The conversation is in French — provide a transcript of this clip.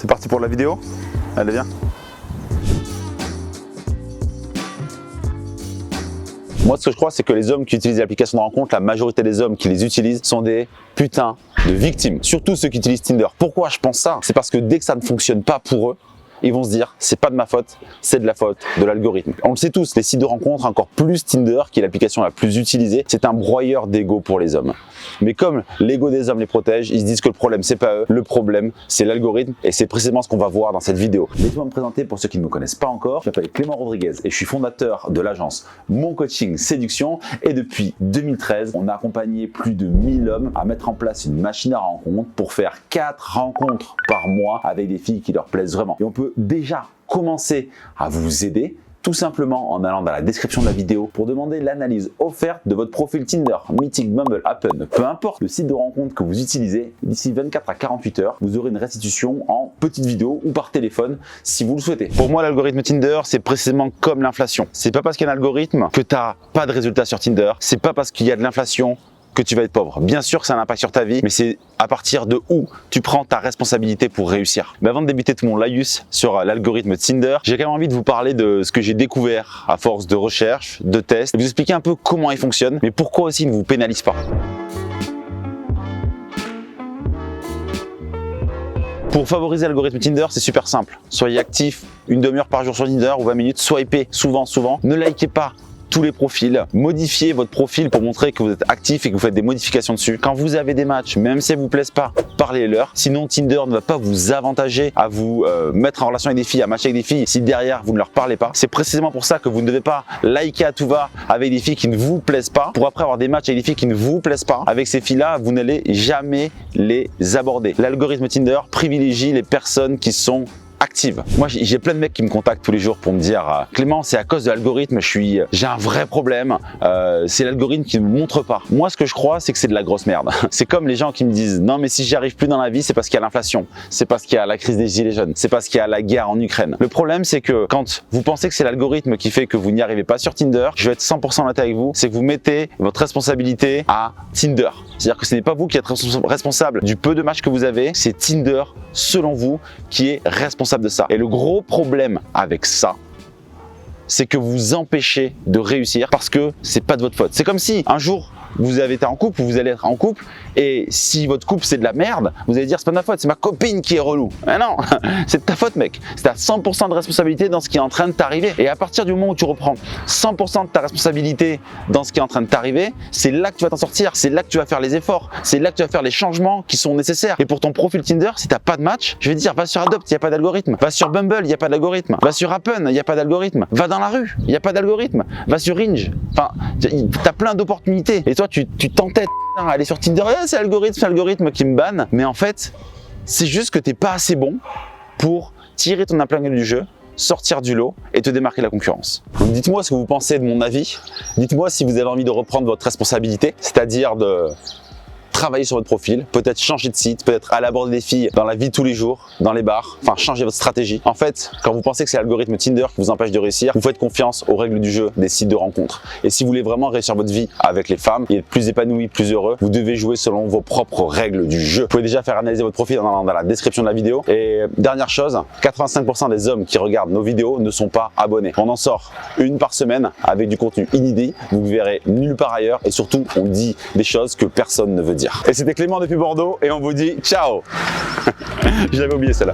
C'est parti pour la vidéo? Allez, viens. Moi, ce que je crois, c'est que les hommes qui utilisent l'application de rencontre, la majorité des hommes qui les utilisent sont des putains de victimes. Surtout ceux qui utilisent Tinder. Pourquoi je pense ça? C'est parce que dès que ça ne fonctionne pas pour eux, ils vont se dire, c'est pas de ma faute, c'est de la faute de l'algorithme. On le sait tous, les sites de rencontres, encore plus Tinder, qui est l'application la plus utilisée, c'est un broyeur d'ego pour les hommes. Mais comme l'ego des hommes les protège, ils se disent que le problème c'est pas eux, le problème c'est l'algorithme, et c'est précisément ce qu'on va voir dans cette vidéo. Laissez-moi me présenter pour ceux qui ne me connaissent pas encore. Je m'appelle Clément Rodriguez et je suis fondateur de l'agence Mon Coaching Séduction, et depuis 2013, on a accompagné plus de 1000 hommes à mettre en place une machine à rencontres pour faire 4 rencontres par mois avec des filles qui leur plaisent vraiment. Et on peut déjà commencer à vous aider tout simplement en allant dans la description de la vidéo pour demander l'analyse offerte de votre profil Tinder, Mythic, Bumble, Happen, peu importe le site de rencontre que vous utilisez. D'ici 24 à 48 heures, vous aurez une restitution en petite vidéo ou par téléphone si vous le souhaitez. Pour moi, l'algorithme Tinder, c'est précisément comme l'inflation. C'est pas parce qu'il y a un algorithme que tu n'as pas de résultats sur Tinder. C'est pas parce qu'il y a de l'inflation que tu vas être pauvre. Bien sûr que ça a un impact sur ta vie, mais c'est à partir de où tu prends ta responsabilité pour réussir. Mais avant de débuter tout mon laïus sur l'algorithme Tinder, j'ai quand même envie de vous parler de ce que j'ai découvert à force de recherche, de tests, et vous expliquer un peu comment il fonctionne, mais pourquoi aussi il ne vous pénalise pas. Pour favoriser l'algorithme Tinder, c'est super simple. Soyez actif une demi-heure par jour sur Tinder ou 20 minutes, swipez souvent. Ne likez pas tous les profils, modifiez votre profil pour montrer que vous êtes actif et que vous faites des modifications dessus. Quand vous avez des matchs, même si elles ne vous plaisent pas, parlez-leur. Sinon, Tinder ne va pas vous avantager à vous mettre en relation avec des filles, à matcher avec des filles si derrière vous ne leur parlez pas. C'est précisément pour ça que vous ne devez pas liker à tout va avec des filles qui ne vous plaisent pas pour après avoir des matchs avec des filles qui ne vous plaisent pas. Avec ces filles-là, vous n'allez jamais les aborder. L'algorithme Tinder privilégie les personnes qui sont active. Moi, j'ai plein de mecs qui me contactent tous les jours pour me dire Clément, c'est à cause de l'algorithme, j'ai un vrai problème, c'est l'algorithme qui ne me montre pas. Moi, ce que je crois, c'est que c'est de la grosse merde. C'est comme les gens qui me disent non, mais si j'y arrive plus dans la vie, c'est parce qu'il y a l'inflation, c'est parce qu'il y a la crise des gilets jaunes, c'est parce qu'il y a la guerre en Ukraine. Le problème, c'est que quand vous pensez que c'est l'algorithme qui fait que vous n'y arrivez pas sur Tinder, je vais être 100% honnête avec vous, c'est que vous mettez votre responsabilité à Tinder. C'est-à-dire que ce n'est pas vous qui êtes responsable du peu de matchs que vous avez, c'est Tinder, selon vous, qui est responsable de ça. Et le gros problème avec ça, c'est que vous empêchez de réussir parce que c'est pas de votre faute. C'est comme si un jour vous avez été en couple ou vous allez être en couple et si votre couple c'est de la merde, vous allez dire c'est pas de ma faute, c'est ma copine qui est relou. Mais non, c'est de ta faute mec. C'est à 100% de responsabilité dans ce qui est en train de t'arriver. Et à partir du moment où tu reprends 100% de ta responsabilité dans ce qui est en train de t'arriver, c'est là que tu vas t'en sortir, c'est là que tu vas faire les efforts, c'est là que tu vas faire les changements qui sont nécessaires. Et pour ton profil Tinder, si t'as pas de match, je vais te dire va sur Adopt, il n'y a pas d'algorithme. Va sur Bumble, il n'y a pas d'algorithme. Va sur Happen, il n'y a pas d'algorithme. Va dans la rue, il n'y a pas d'algorithme. Va sur Hinge. Enfin, t'as plein d'opportunités. Et toi, tu t'entêtes à aller sur Tinder, c'est l'algorithme qui me banne. Mais en fait, c'est juste que t'es pas assez bon pour tirer ton épingle du jeu, sortir du lot et te démarquer de la concurrence. Donc dites-moi ce que vous pensez de mon avis. Dites-moi si vous avez envie de reprendre votre responsabilité, c'est-à-dire de travailler sur votre profil, peut-être changer de site, peut-être aller aborder des filles dans la vie de tous les jours, dans les bars, enfin changer votre stratégie. En fait, quand vous pensez que c'est l'algorithme Tinder qui vous empêche de réussir, vous faites confiance aux règles du jeu des sites de rencontres. Et si vous voulez vraiment réussir votre vie avec les femmes et être plus épanoui, plus heureux, vous devez jouer selon vos propres règles du jeu. Vous pouvez déjà faire analyser votre profil dans la description de la vidéo. Et dernière chose, 85% des hommes qui regardent nos vidéos ne sont pas abonnés. On en sort une par semaine avec du contenu inédit, vous verrez nulle part ailleurs et surtout on dit des choses que personne ne veut dire. Et c'était Clément depuis Bordeaux et on vous dit ciao. Je l'avais oublié celle-là.